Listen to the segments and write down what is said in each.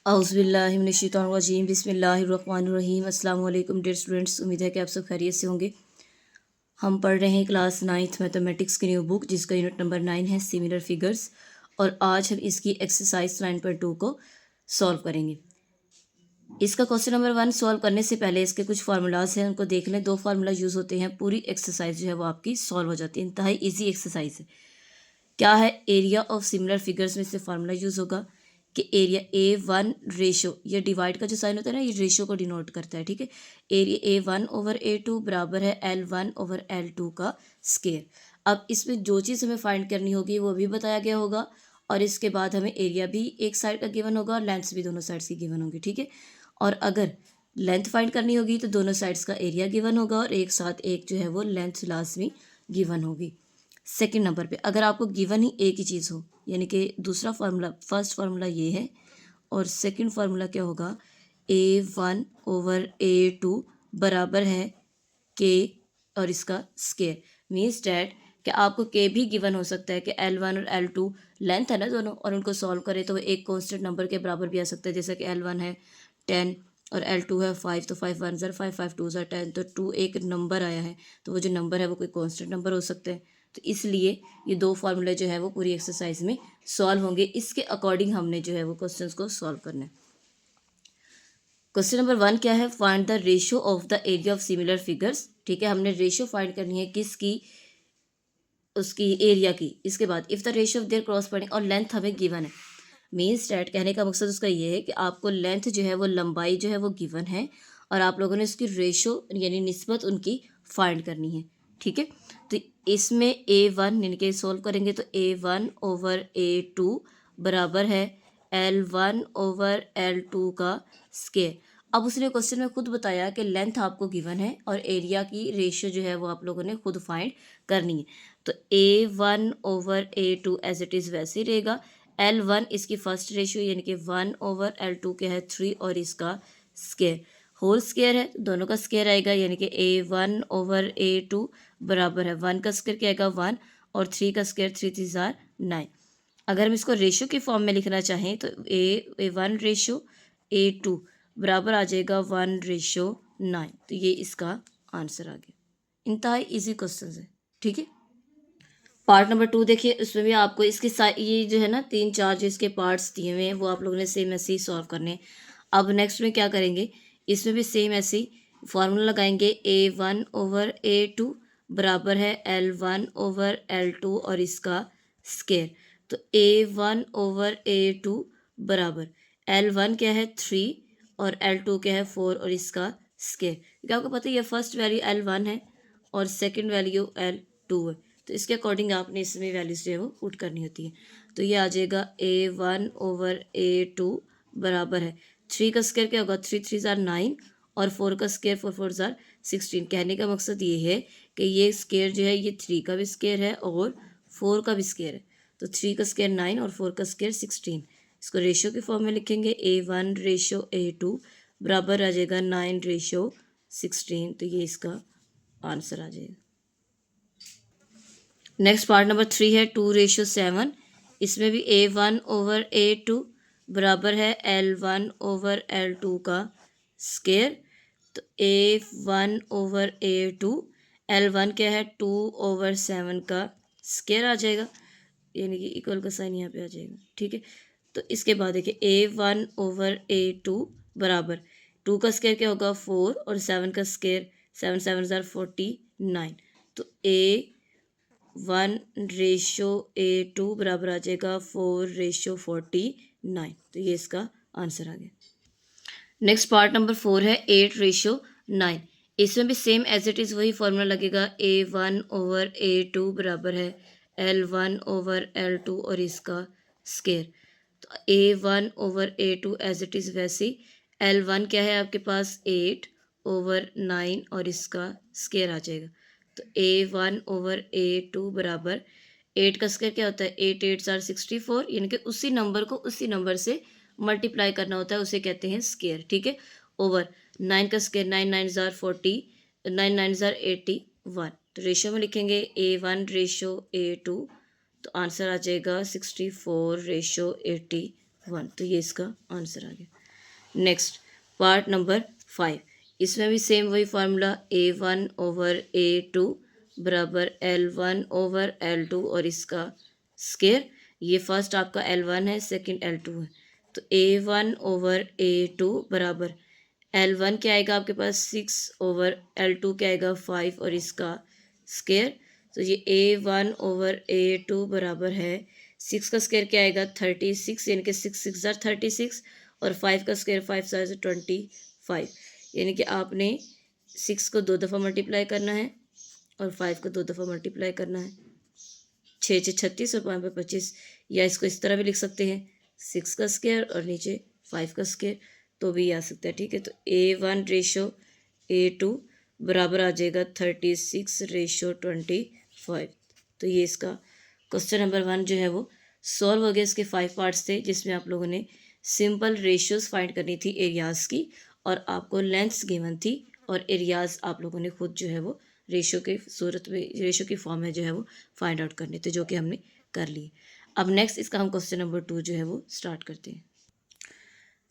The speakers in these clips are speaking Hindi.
औज़ुबिल्लाहिमिनश्शैतानिर्रजीम बिस्मिल्लाहिर्रहमानिर्रहीम अस्सलाम वालेकुम डियर स्टूडेंट्स। उम्मीद है कि आप सब खैरियत से होंगे। हम पढ़ रहे हैं क्लास 9th मैथमेटिक्स की न्यू बुक जिसका यूनिट नंबर 9 है सिमिलर फिगर्स, और आज हम इसकी एक्सरसाइज 9.2 को सॉल्व करेंगे। इसका क्वेश्चन नंबर 1 सॉल्व करने से पहले इसके कुछ फार्मूलाज हैं, उनको देख लें। 2 फार्मूला यूज़ होते हैं, पूरी एक्सरसाइज जो है वो आपकी सॉल्व हो जाती है। इंतहाई ईजी एक्सरसाइज है। क्या है? एरिया ऑफ सिमिलर फिगर्स में से फार्मूला यूज़ होगा कि एरिया A1 रेशो, ये डिवाइड का जो साइन होता है ना, ये रेशो को डिनोट करता है, ठीक है। एरिया A1/A2 बराबर है L1/L2 का स्केयर। अब इसमें जो चीज़ हमें फाइंड करनी होगी वो भी बताया गया होगा, और इसके बाद हमें एरिया भी एक साइड का गिवन होगा और लेंथ्स भी दोनों साइड्स की गिवन होगी, ठीक है। और अगर लेंथ फाइंड करनी होगी तो दोनों साइड्स का एरिया गिवन होगा और एक साथ एक जो है वो लेंथ लाजमी गिवन होगी। सेकंड नंबर पे अगर आपको गिवन ही एक ही चीज़ हो, यानी कि दूसरा फार्मूला, फर्स्ट फार्मूला ये है और सेकंड फार्मूला क्या होगा, A1/A2 बराबर है K और इसका स्केयर। मीन्स डैट कि आपको K भी गिवन हो सकता है कि L1 और L2 लेंथ है ना दोनों, और उनको सॉल्व करें तो वो एक कॉन्स्टेंट नंबर के बराबर भी आ सकता है। जैसे कि L1 है 10 और L2 है 5, तो 5 1 5, 5 2 10, तो 2 एक नंबर आया है, तो वो जो नंबर है वो कोई कॉन्स्टेंट नंबर हो सकता है। तो इसलिए ये 2 फार्मूले जो है वो पूरी एक्सरसाइज में सॉल्व होंगे। इसके अकॉर्डिंग हमने जो है वो क्वेश्चंस को सॉल्व करना है। क्वेश्चन नंबर 1 क्या है? Find the ratio of the area of similar figures, ठीक है। हमने रेशियो फाइंड करनी है किसकी? उसकी एरिया की। इसके बाद if the ratio of their corresponding, और लेंथ हमें गिवन है। मीन्स डैट कहने का मकसद उसका ये है कि आपको लेंथ जो है वो, लंबाई जो है वो गिवन है, और आप लोगों ने उसकी रेशो यानी निस्बत उनकी फाइंड करनी है, ठीक है। तो इसमें A1 यानी कि सोल्व करेंगे तो A1/A2 बराबर है L1/L2 का स्केयर। अब उसने क्वेश्चन में खुद बताया कि लेंथ आपको गिवन है और एरिया की रेशियो जो है वो आप लोगों ने खुद फाइंड करनी है। तो A1/A2 एज इट इज़ वैसे ही रहेगा। L1 इसकी फर्स्ट रेशियो यानी कि 1/L2 के है 3, और इसका स्केयर होल स्केयर है, दोनों का स्केयर आएगा, यानी कि A1/A2 बराबर है 1 का स्केयर क्या आएगा 1, और 3 का स्केयर 3 3 ज़ार 9। अगर हम इसको रेशियो की फॉर्म में लिखना चाहें तो A1/A2 बराबर आ जाएगा 1/9। तो ये इसका आंसर आ गया। इंतहाई इजी क्वेश्चन है, ठीक है। पार्ट नंबर 2 देखिए, उसमें भी आपको इसके ये जो है ना 3 4 जो इसके पार्ट्स दिए हुए हैं वो आप लोगों ने सेम ऐसे ही सॉल्व करने हैं। अब नेक्स्ट में क्या करेंगे, इसमें भी सेम ऐसे ही फार्मूला लगाएंगे। A1/A2 बराबर है L1/L2 और इसका स्केयर। तो A1/A2 बराबर L1 क्या है 3 और L2 क्या है 4 और इसका स्केयर। क्योंकि आपको पता है ये फर्स्ट वैल्यू L1 है और सेकंड वैल्यू L2 है, तो इसके अकॉर्डिंग आपने इसमें वैल्यूज जो है वो पुट करनी होती है। तो ये आ जाएगा A1/A2 बराबर है 3 का स्क्वायर क्या होगा 3 3 ज़ार 9 और 4 का स्क्वायर 4 4 ज़ार 16। कहने का मकसद ये है कि ये स्क्वायर जो है ये 3 का भी स्क्वायर है और 4 का भी स्क्वायर है। तो 3 का स्क्वायर 9 और 4 का स्क्वायर 16। इसको रेशियो के फॉर्म में लिखेंगे A1/A2 बराबर आ जाएगा 9/16। तो ये इसका आंसर आ जाएगा। नेक्स्ट पार्ट नंबर 3 है 2/7। इसमें भी A1/A2 बराबर है L1/L2 का स्केयर। तो A1/A2 L1 क्या है 2/7 का स्केयर आ जाएगा, यानी कि इक्वल का साइन यहाँ पे आ जाएगा, ठीक है। तो इसके बाद देखिए A1/A2 बराबर 2 का स्केयर क्या होगा 4 और 7 का स्केयर 7 7 ज़ार 49। तो A1/A2 बराबर आ जाएगा 4/49। तो ये इसका आंसर आ गया। नेक्स्ट पार्ट नंबर 4 है 8/9। इसमें भी सेम एज इट इज़ वही फॉर्मूला लगेगा। A1/A2 बराबर है L1/L2 और इसका स्केयर। तो A1/A2 एज इट इज़ वैसे ही L1 क्या है आपके पास 8/9 और इसका स्केयर आ जाएगा। तो A1/A2 बराबर 8 का स्क्वायर क्या होता है 8 8 ज़ार 64, यानी कि उसी नंबर को उसी नंबर से मल्टीप्लाई करना होता है, उसे कहते हैं स्क्वायर, ठीक है। ओवर 9 का स्क्वायर 9 9 ज़ार 40, 9 9 ज़ार 81। तो रेशियो में लिखेंगे A1/A2, तो आंसर आ जाएगा 64/81। तो ये इसका आंसर आ गया। नेक्स्ट पार्ट नंबर 5, इसमें भी सेम वही फार्मूला A1/A2 बराबर L1/L2 और इसका स्केयर। ये फर्स्ट आपका L1 है, सेकंड L2 है, तो A1/A2 बराबर L1 क्या आएगा आपके पास 6/L2 क्या आएगा 5 और इसका स्केयर। तो ये A1/A2 बराबर है 6 का स्केयर क्या आएगा 36, यानी कि 6 6 36 और 5 का स्क्वायर 5 से 25, यानी कि आपने 6 को 2 दफ़ा मल्टीप्लाई करना है और 5 को 2 दफ़ा मल्टीप्लाई करना है। 6 6 36 और 5 5 25, या इसको इस तरह भी लिख सकते हैं 6 का स्क्वायर और नीचे 5 का स्क्वायर, तो भी आ सकता है। ठीक है, तो A1/A2 बराबर आ जाएगा 36/25। तो ये इसका क्वेश्चन नंबर 1 जो है वो सॉल्व हो गया। इसके 5 पार्ट्स थे जिसमें आप लोगों ने सिंपल रेशियोज फाइंड करनी थी एरियाज़ की, और आपको लेंथ्स गिवन थी और एरियाज़ आप लोगों ने खुद जो है वो रेशियो के सूरत में, रेशियो की फॉर्म में जो है वो फाइंड आउट करने थे, जो कि हमने कर लिए। अब नेक्स्ट इसका हम क्वेश्चन नंबर 2 जो है वो स्टार्ट करते हैं।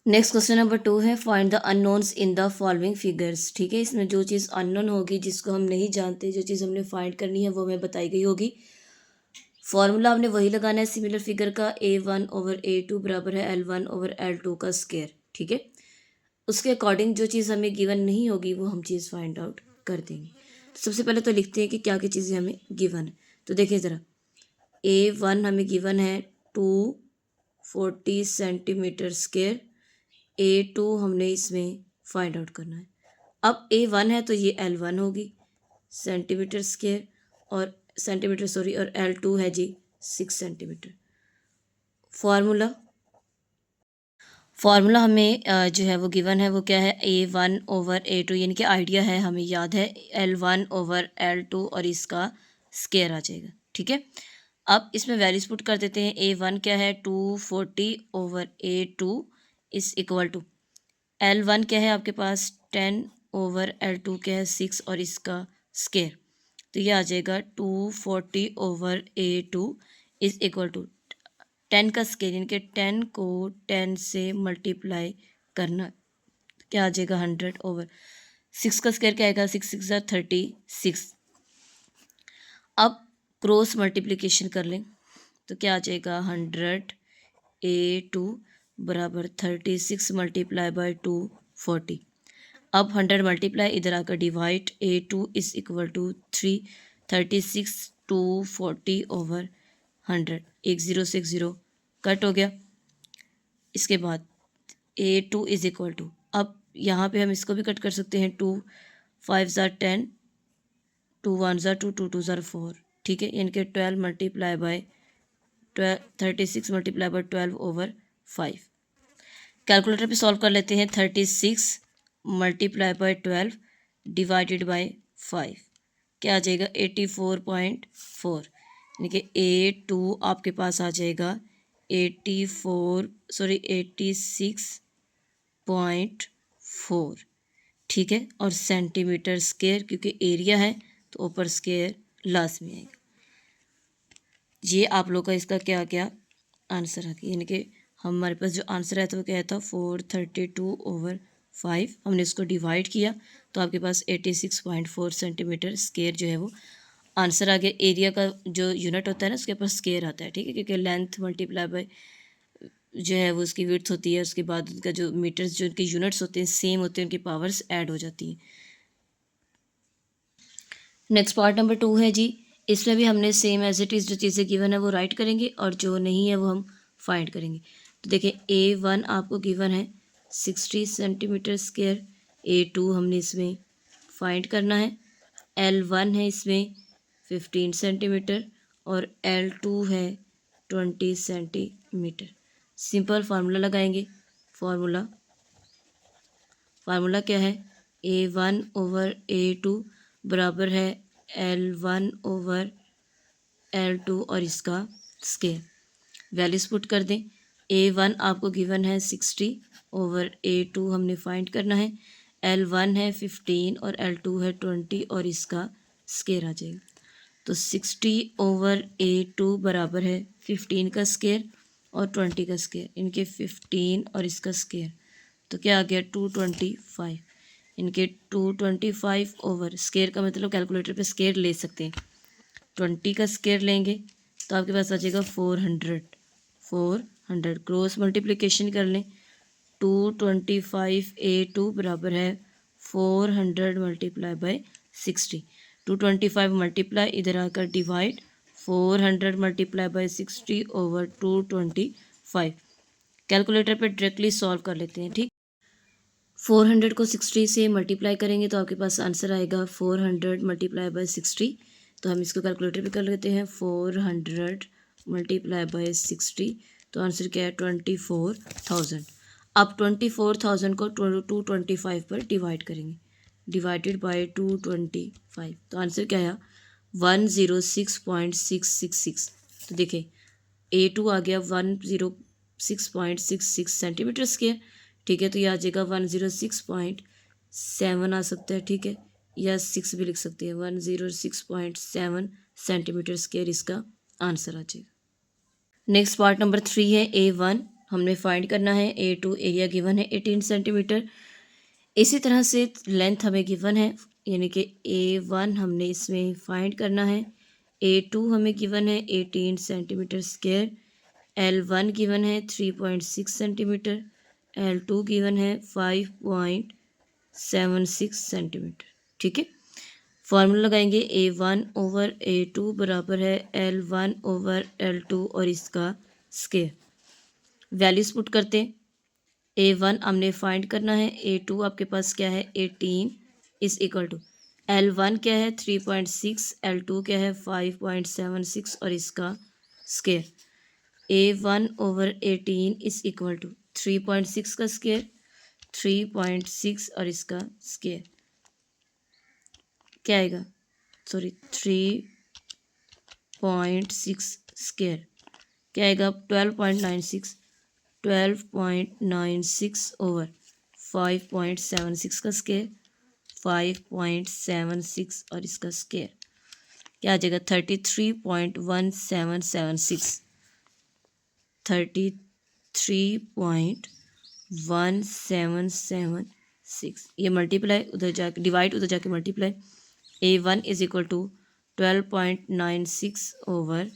नेक्स्ट क्वेश्चन नंबर 2 है find the unknowns in the following figures. ठीक है, इसमें जो चीज़ अननोन होगी, जिसको हम नहीं जानते, जो चीज़ हमने फाइंड करनी है वो हमें बताई गई होगी। फॉर्मूला हमने वही लगाना है सिमिलर फिगर का, A1/A2 बराबर है L1/L2 का स्क्वायर। ठीक है, उसके अकॉर्डिंग जो चीज़ हमें गिवन नहीं होगी वो हम चीज़ फाइंड आउट कर देंगे। तो सबसे पहले तो लिखते हैं कि क्या क्या चीज़ें हमें गिवन है। तो देखिए ज़रा, A1 हमें गिवन है 240 सेंटीमीटर स्क्वायर। A2 हमने इसमें फाइंड आउट करना है। अब A1 है तो ये L1 होगी सेंटीमीटर स्क्वायर, और सेंटीमीटर सॉरी, और L2 है जी 6 सेंटीमीटर। फार्मूला हमें जो है वो गिवन है वो क्या है A1/A2, यानी कि आइडिया है, हमें याद है L1/L2 और इसका स्क्वायर आ जाएगा। ठीक है, अब इसमें वैल्यूज पुट कर देते हैं। A1 क्या है 240/A2 is equal to L1 क्या है आपके पास 10/L2 क्या है 6 और इसका स्क्वायर। तो ये आ जाएगा 240/A2 इज इक्वल टू 10 का स्क्वायर, यानी कि 10 को 10 से मल्टीप्लाई करना, क्या आ जाएगा 100/6 का स्क्वायर क्या आएगा 6 6 36। अब क्रॉस मल्टीप्लिकेशन कर लें तो क्या आ जाएगा 100A2 बराबर 36 मल्टीप्लाई बाय 240। अब 100 मल्टीप्लाई इधर आकर divide, A2 is equal to 3, 36 240/100, एक ज़ीरो से एक ज़ीरो कट हो गया। इसके बाद A2 इज इक्वल टू, अब यहाँ पे हम इसको भी कट कर सकते हैं, 2 5 ज़ार 10, 2 1 ज़ार 2, 2 2 ज़ार 4। ठीक है, इनके 12 multiply by 36 multiply by 12/5। Calculator पे सॉल्व कर लेते हैं। 36 मल्टीप्लाई बाय 12 डिवाइडेड बाय 5 क्या आ जाएगा 84.4, यानी कि A2 आपके पास आ जाएगा 86.4। ठीक है, और सेंटीमीटर स्क्वायर, क्योंकि एरिया है तो ऊपर स्क्वायर लास्ट में आएगा। ये आप लोग का इसका क्या क्या आंसर है, यानी कि हमारे पास जो आंसर है तो वो क्या था 432/5। हमने इसको डिवाइड किया तो आपके पास 86.4 सेंटीमीटर स्क्वायर जो है वो आंसर आ गया। एरिया का जो यूनिट होता है ना उसके पास स्क्वायर आता है। ठीक है, क्योंकि लेंथ मल्टीप्लाई बाय जो है वो उसकी विड्थ होती है, उसके बाद उनका जो मीटर्स जो उनके यूनिट्स होते हैं सेम होते हैं, उनकी पावर्स ऐड हो जाती हैं। नेक्स्ट पार्ट नंबर 2 है जी, इसमें भी हमने सेम एज इट इज़ जो चीज़ें गिवन है वो राइट करेंगे और जो नहीं है वो हम फाइंड करेंगे। तो देखिए A1 आपको गिवन है 60 सेंटीमीटर स्क्वायर, A2 हमने इसमें फाइंड करना है, L1 है इसमें 15 सेंटीमीटर और L2 है 20 सेंटीमीटर। सिंपल फार्मूला लगाएंगे। फार्मूला क्या है A1/A2 बराबर है L1/L2 और इसका स्क्वायर। वैल्यूज पुट कर दें। A1 आपको गिवन है 60/A2 हमने फाइंड करना है, L1 है 15 और L2 है 20 और इसका स्क्वायर आ जाएगा। तो 60/A2 बराबर है 15 का स्क्वायर और 20 का स्क्वायर, इनके 15 और इसका स्क्वायर तो क्या आ गया 225, इनके 225 ओवर स्केयर का मतलब कैलकुलेटर पे स्केयर ले सकते हैं, 20 का स्केयर लेंगे तो आपके पास आ जाएगा 400 क्रॉस मल्टीप्लिकेशन कर लें। 225 A2 बराबर है 400 मल्टीप्लाई बाई 60। 225 मल्टीप्लाई इधर आकर divide 400 multiply by 60 over 225। Calculator पे डायरेक्टली सॉल्व कर लेते हैं। ठीक, 400 को 60 से मल्टीप्लाई करेंगे तो आपके पास आंसर आएगा 400 मल्टीप्लाई बाई 60। तो हम इसको कैलकुलेटर पे कर लेते हैं, 400 मल्टीप्लाई बाई 60, तो आंसर क्या है 24,000। अब 24,000 को 225 पर डिवाइड करेंगे, डिवाइडेड बाई 225, तो आंसर क्या आया 106.666। तो देखिए A2 आ गया 106.66 सेंटीमीटर स्क्वायर। ठीक है, तो ये आ जाएगा 106.7 आ सकता है। ठीक है, या 6 भी लिख सकते हैं, 106.7 सेंटीमीटर स्क्वायर इसका आंसर आ जाएगा। नेक्स्ट पार्ट नंबर 3 है A1, हमने फाइंड करना है। A2 एरिया गिवन है 18 सेंटीमीटर। इसी तरह से लेंथ हमें गिवन है, यानी कि A1 हमने इसमें फाइंड करना है। A2 हमें गिवन है 18 सेंटीमीटर स्क्वायर। L1 गिवन है 3.6 सेंटीमीटर। L2 गिवन है 5.76 सेंटीमीटर। ठीक है, फॉर्मूला लगाएंगे A1 ओवर A2 बराबर है L1 ओवर L2 और इसका स्क्वायर। वैल्यूज पुट करते हैं। A1 हमने फाइंड करना है, A2 आपके पास क्या है 18 इज इक्वल टू L1 क्या है 3.6, L2 क्या है 5.76 और इसका square. A1 over 18 is equal to 3.6 का स्क्वायर, 3.6 और इसका स्क्वायर क्या आएगा, सॉरी 3.6 स्क्वायर क्या आएगा 12.96, 12.96 ओवर 5.76 का स्क्वायर, 5.76 और इसका स्क्वायर क्या आ जाएगा 33.1776, 33.1776। ये मल्टीप्लाई उधर जाके डिवाइड, उधर जाके multiply. A1 is equal to 12.96 over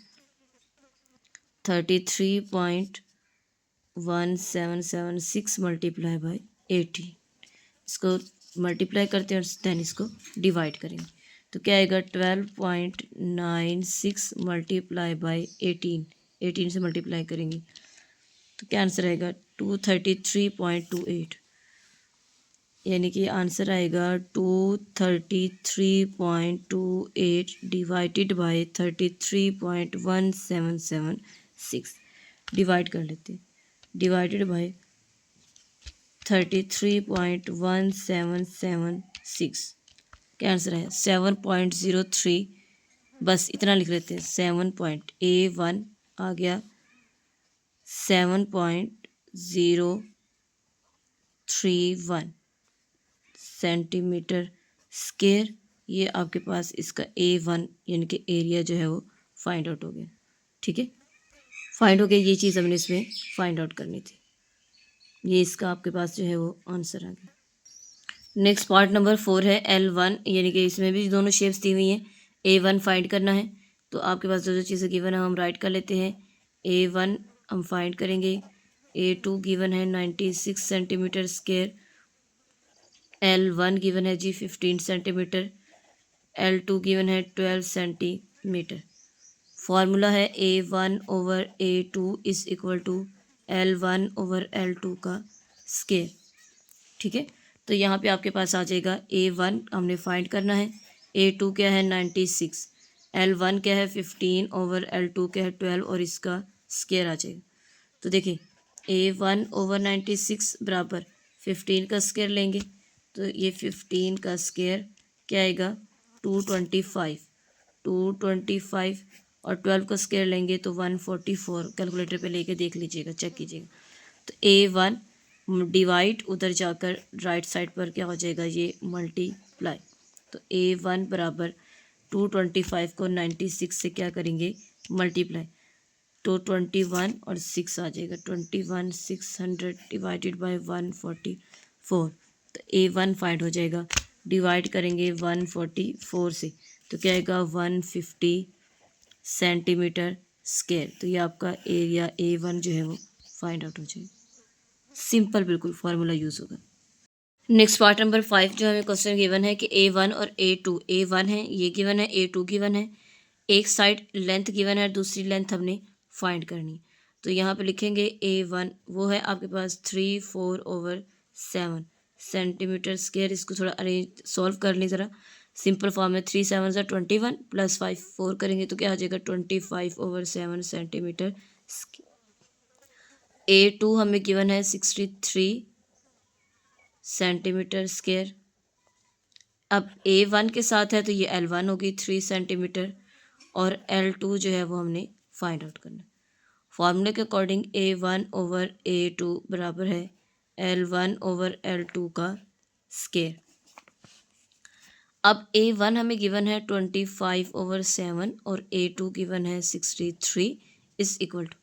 33.1776 multiply by 18। इसको मल्टीप्लाई करते हैं और देन इसको डिवाइड करेंगे, तो क्या आएगा 12.96 मल्टीप्लाई बाई 18, 18 से मल्टीप्लाई करेंगे तो क्या आंसर आएगा 233.28, यानी कि आंसर आएगा 233.28 डिवाइडेड बाई 33.1776। डिवाइड कर लेते हैं, डिवाइडेड बाई 33.1776 क्या आंसर है 7.03। बस इतना लिख लेते हैं, 7 पॉइंट A1 आ गया 7.031 सेंटीमीटर स्क्वायर। ये आपके पास इसका A1 यानी कि एरिया जो है वो फाइंड आउट हो गया। ठीक है, फाइंड हो गया, ये चीज़ हमने इसमें फाइंड आउट करनी थी, ये इसका आपके पास जो है वो आंसर आ गया। नेक्स्ट पार्ट नंबर 4 है L1, यानी कि इसमें भी दोनों शेप्स दी हुई हैं। A1 फाइंड करना है, तो आपके पास जो जो चीज़ें गिवन है हम राइट कर लेते हैं। A1 हम फाइंड करेंगे, A2 गिवन है 96 सेंटीमीटर स्क्वायर, L1 गिवन है जी 15 सेंटीमीटर, L2 गिवन है 12 सेंटीमीटर। फार्मूला है A1 over A2 is equal to L1 over L2 का स्क्वायर। ठीक है, तो यहाँ पे आपके पास आ जाएगा A1 हमने फाइंड करना है, A2 क्या है 96, L1 क्या है 15 ओवर L2 क्या है 12 और इसका स्क्वायर आ जाएगा। तो देखिए A1 ओवर 96 बराबर 15 का स्क्वायर लेंगे, तो ये 15 का स्क्वायर क्या आएगा 225, 225 और 12 का स्क्वायर लेंगे तो 144। कैलकुलेटर पे लेके देख लीजिएगा, चेक कीजिएगा। तो A1 डिवाइड उधर जाकर राइट साइड पर क्या हो जाएगा ये मल्टीप्लाई, तो A1 बराबर 225 को 96 से क्या करेंगे मल्टीप्लाई, तो 21 और 6 आ जाएगा, 21 600 डिवाइडेड बाय 144, तो A1 फाइंड हो जाएगा। डिवाइड करेंगे 144 से तो क्या आएगा 150 सेंटीमीटर स्क्वायर। तो ये आपका एरिया A1 जो है वो फाइंड आउट हो जाएगा। सिंपल बिल्कुल फार्मूला यूज़ होगा। नेक्स्ट पार्ट नंबर 5 जो हमें क्वेश्चन गिवन है कि A1 और A1 है, ये गिवन है, A2 गिवन है, एक साइड लेंथ गिवन है, दूसरी लेंथ हमने फाइंड करनी। तो यहाँ पे लिखेंगे A1 वो है आपके पास 3/4/7 सेंटीमीटर स्क्वायर। इसको थोड़ा अरेंज सॉल्व कर लें ज़रा, सिंपल फॉर्म में 3 7 ज़ा 21 + 5 4 करेंगे तो क्या आ जाएगा 25/7 सेंटीमीटर। A2 हमें गिवन है 63 सेंटीमीटर स्क्वायर। अब A1 के साथ है तो ये L1 होगी 3 सेंटीमीटर और L2 जो है वो हमने फाइंड आउट करना है। फॉर्मूले के अकॉर्डिंग A1/A2 बराबर है L1/L2 का स्क्वायर। अब A1 हमें गिवन है 25/7 और A2 गिवन है 63 is equal to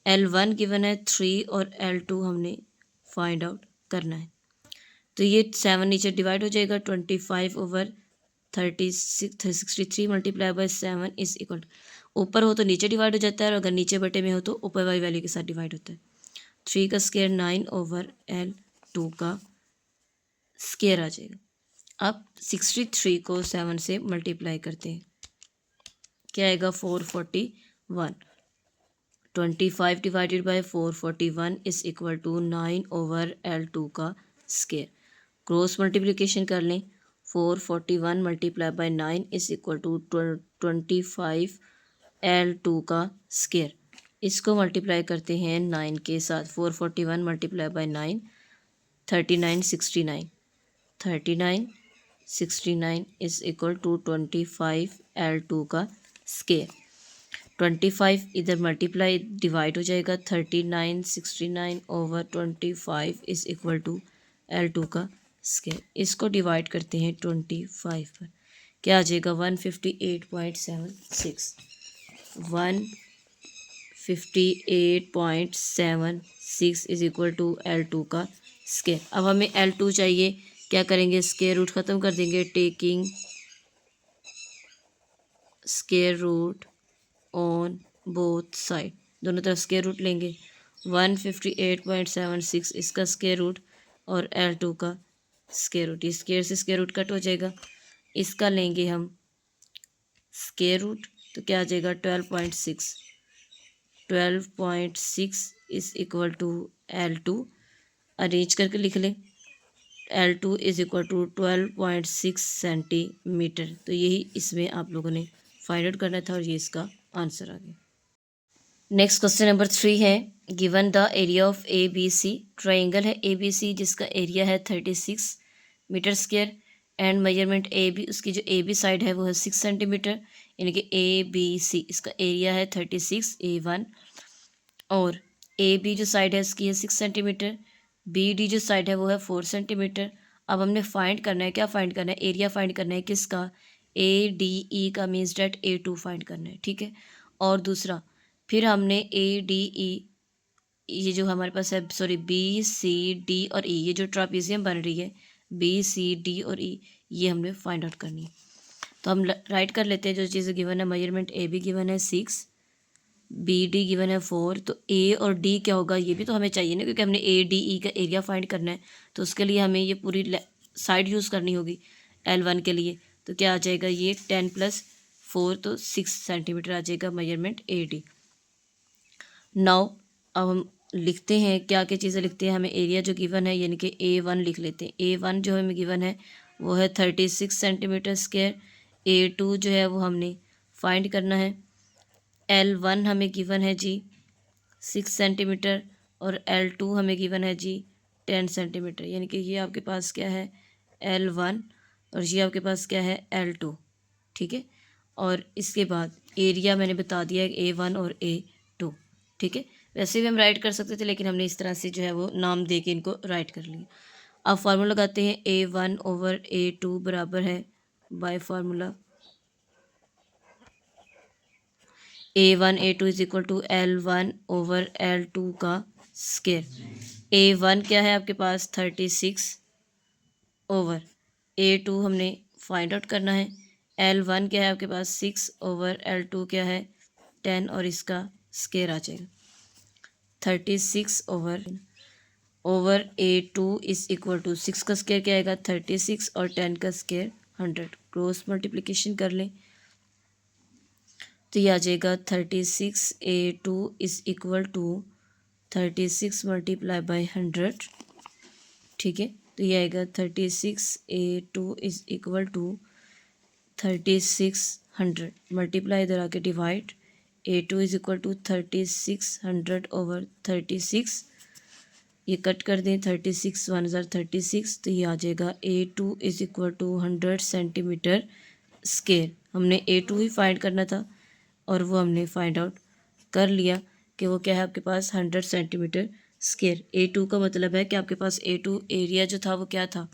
L1 given है 3 और L2 हमने फाइंड आउट करना है। तो ये 7 नीचे डिवाइड हो जाएगा, 25/63 मल्टीप्लाई बाय 7 इज इक्वल, ऊपर हो तो नीचे डिवाइड हो जाता है और अगर नीचे बटे में हो तो ऊपर वाली वैल्यू के साथ डिवाइड होता है। 3 का स्क्वायर 9/L2 का स्क्वायर आ जाएगा। अब 63 को 7 से मल्टीप्लाई करते हैं, क्या आएगा 441। 25 divided by 441 is equal to 9/L2 का स्क्वायर। क्रॉस मल्टीप्लिकेशन कर लें, 441 multiply by 9 is equal to 25L2 का स्क्वायर। इसको मल्टीप्लाई करते हैं 9 के साथ, 441 multiply by 9 3969 3969 is equal to 25L2 का स्क्वायर। 25 इधर मल्टीप्लाई डिवाइड हो जाएगा, 3969/25 इज इक्वल टू L2 का स्क्वायर। इसको डिवाइड करते हैं 25 पर, क्या आ जाएगा 158.76 158.76 इज इक्वल टू L2 का स्क्वायर। अब हमें L2 चाहिए, क्या करेंगे स्क्वायर रूट ख़त्म कर देंगे, taking square root on both side, दोनों तरफ स्क्वायर रूट लेंगे। 158.76 इसका स्क्वायर रूट और L2 का स्क्वायर रूट, ये स्क्वायर से स्क्वायर रूट कट हो जाएगा। इसका लेंगे हम स्क्वायर रूट तो क्या आ जाएगा 12.6 is equal to L2। Arrange करके लिख लें, L2 is equal to 12.6 centimetre. तो यही इसमें आप लोगों ने फाइंड आउट करना था और ये इसका आंसर आ गया। नेक्स्ट क्वेश्चन नंबर 3 है, given the area of ABC, triangle है ABC जिसका एरिया है 36 metre square and measurement AB, उसकी जो AB साइड है वो है 6 सेंटीमीटर, यानी कि ABC इसका एरिया है 36 A1 और AB जो साइड है इसकी है 6 सेंटीमीटर, BD जो साइड है वो है 4 सेंटीमीटर। अब हमने फाइंड करना है, क्या फाइंड करना है, एरिया फाइंड करना है किसका, ADE का, मीन्स डेट A2 फाइंड करना है, ठीक है। और दूसरा फिर हमने ADE ये जो हमारे पास है, सॉरी BCD और E, ये जो ट्रापीजियम बन रही है BCD और E, ये हमने फाइंड आउट करनी है। तो हम राइट कर लेते हैं जो चीज़ें गिवन है, मेजरमेंट AB गिवन है 6, BD गिवन है 4, तो A और D क्या होगा ये भी तो हमें चाहिए ना, क्योंकि हमने ADE का एरिया फाइंड करना है, तो उसके लिए हमें ये पूरी साइड यूज़ करनी होगी L1 के लिए। तो क्या आ जाएगा ये 10 + 4 तो 6 सेंटीमीटर आ जाएगा मेजरमेंट AD। नाउ अब हम लिखते हैं क्या क्या चीज़ें लिखते हैं, हमें एरिया जो गिवन है यानी कि A1 लिख लेते हैं। A1 जो हमें गिवन है वो है 36 सेंटीमीटर स्क्वायर, A2 जो है वो हमने फाइंड करना है, L1 हमें गिवन है जी 6 सेंटीमीटर और L2 हमें गिवन है जी 10 सेंटीमीटर, यानी कि ये आपके पास क्या है L1 और ये आपके पास क्या है L2, ठीक है। और इसके बाद एरिया मैंने बता दिया है A1 और A2, ठीक है। वैसे भी हम राइट कर सकते थे लेकिन हमने इस तरह से जो है वो नाम दे के इनको राइट कर लिया। अब फार्मूला लगाते हैं, A1/A2 बराबर है by formula A1 A2 is equal to L1 over L2 का स्केयर। A1 क्या है आपके पास 36 ओवर A2 हमने फाइंड आउट करना है। L1 क्या है आपके पास 6 ओवर L2 क्या है 10 और इसका स्केयर आ जाएगा 36 over A2 is equal to 6 का स्केयर क्या आएगा 36 और 10 का स्केयर 100। क्रॉस मल्टीप्लिकेशन कर लें तो ये आ जाएगा 36A2 is equal to 36 multiply by 100। ठीक है, तो ये आएगा 36A2 is equal to 3600 multiply इधर आके divide A2 is equal to 3600 over 36। ये कट कर दें 36 1036 तो ये आ जाएगा A2 is equal to 100 centimetre square. हमने A2 ही फाइंड करना था और वो हमने फाइंड आउट कर लिया कि वो क्या है आपके पास 100 सेंटीमीटर स्केयर। A2 का मतलब है कि आपके पास A2 एरिया जो था वो क्या था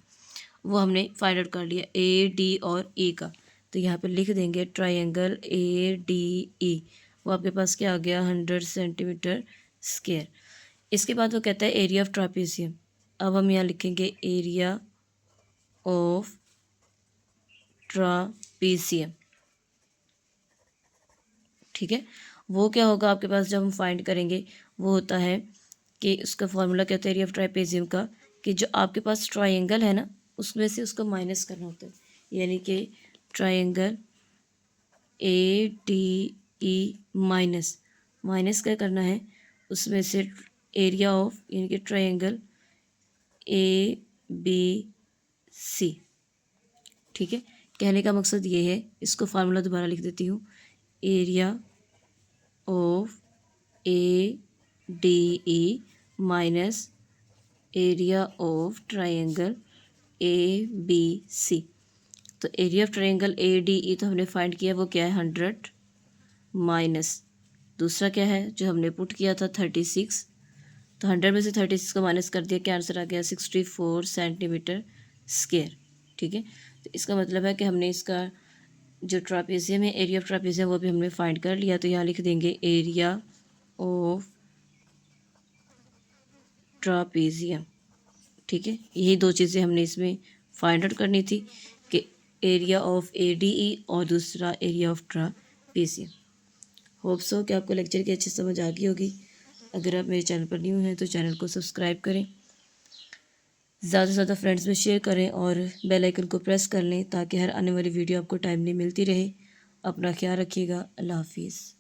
वो हमने फाइंड आउट कर लिया AD और E का। तो यहाँ पे लिख देंगे ट्रायंगल ADE, वो आपके पास क्या आ गया 100 सेंटीमीटर स्केयर। इसके बाद वो कहता है एरिया ऑफ ट्रापीजियम। अब हम यहाँ लिखेंगे एरिया ऑफ ट्रापीजियम। ठीक है, वो क्या होगा आपके पास जब हम फाइंड करेंगे वो होता है कि उसका फॉर्मूला क्या होता है एरिया ऑफ ट्रापेजियम का कि जो आपके पास ट्रायंगल है ना उसमें से उसको माइनस करना होता है। यानी कि ट्रायंगल ADE माइनस माइनस क्या करना है उसमें से एरिया ऑफ यानी कि ट्रायंगल ABC। ठीक है, कहने का मकसद ये है, इसको फार्मूला दोबारा लिख देती हूँ area of ADE minus area of triangle ABC। तो एरिया ऑफ ट्रायंगल ADE तो हमने फाइंड किया वो क्या है 100 माइनस दूसरा क्या है जो हमने पुट किया था 36। तो 100 में से 36 को माइनस कर दिया क्या आंसर आ गया 64 सेंटीमीटर स्क्वायर। ठीक है, तो इसका मतलब है कि हमने इसका जो ट्रापेजियम है एरिया ऑफ ट्रापेजियम वो भी हमने फाइंड कर लिया। तो यहाँ लिख देंगे एरिया ऑफ ट्रापेजियम। ठीक है, यही दो चीज़ें हमने इसमें फाइंड आउट करनी थी कि एरिया ऑफ ADE और दूसरा area of trapezium. Hope so कि आपको लेक्चर की अच्छी समझ आ गई होगी। अगर आप मेरे चैनल पर न्यू हैं तो चैनल को सब्सक्राइब करें, ज़्यादा से ज़्यादा फ्रेंड्स में शेयर करें और बेल आइकन को प्रेस कर लें ताकि हर आने वाली वीडियो आपको टाइमली मिलती रहे। अपना ख्याल रखिएगा। अल्लाह हाफिज़।